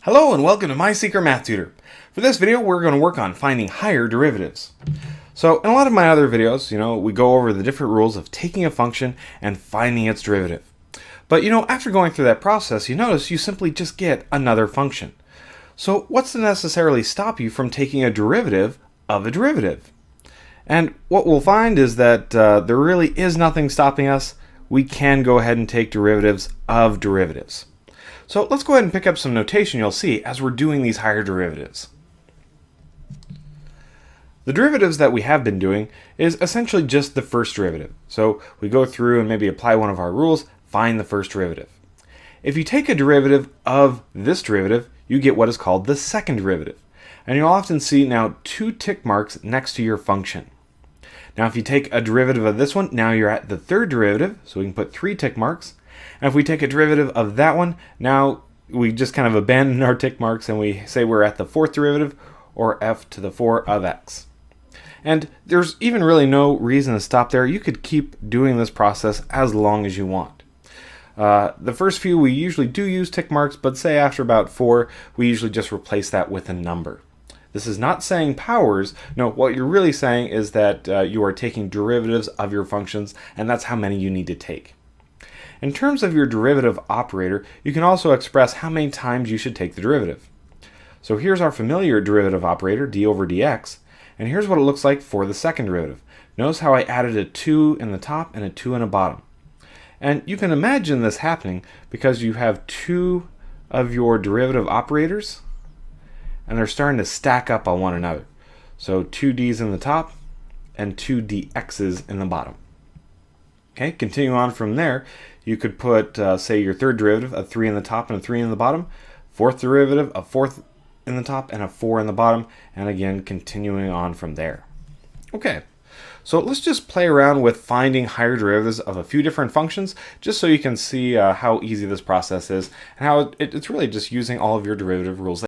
Hello and welcome to MySecret Math Tutor. For this video, we're going to work on finding higher derivatives. So in a lot of my other videos, we go over the different rules of taking a function and finding its derivative. But after going through that process, you notice you simply just get another function. So what's to necessarily stop you from taking a derivative of a derivative? And what we'll find is that there really is nothing stopping us. We can go ahead and take derivatives of derivatives. So let's go ahead and pick up some notation you'll see as we're doing these higher derivatives. The derivatives that we have been doing is essentially just the first derivative. So we go through and maybe apply one of our rules, find the first derivative. If you take a derivative of this derivative, you get what is called the second derivative. And you'll often see now two tick marks next to your function. Now if you take a derivative of this one, now you're at the third derivative, so we can put 3 tick marks. And if we take a derivative of that one, now we just kind of abandon our tick marks and we say we're at the fourth derivative, or f to the 4 of x. And there's even really no reason to stop there. You could keep doing this process as long as you want. The first few we usually do use tick marks, but say after about 4, we usually just replace that with a number. This is not saying powers. No, what you're really saying is that you are taking derivatives of your functions, and that's how many you need to take. In terms of your derivative operator, you can also express how many times you should take the derivative. So here's our familiar derivative operator, d over dx, and here's what it looks like for the second derivative. Notice how I added a 2 in the top and a 2 in the bottom. And you can imagine this happening because you have 2 of your derivative operators, and they're starting to stack up on one another. So 2 d's in the top and 2 dx's in the bottom. Okay, continue on from there. You could put, say, your third derivative, a 3 in the top and a 3 in the bottom. Fourth derivative, a 4 in the top and a 4 in the bottom. And again, continuing on from there. Okay, so let's just play around with finding higher derivatives of a few different functions, just so you can see how easy this process is and how it's really just using all of your derivative rules.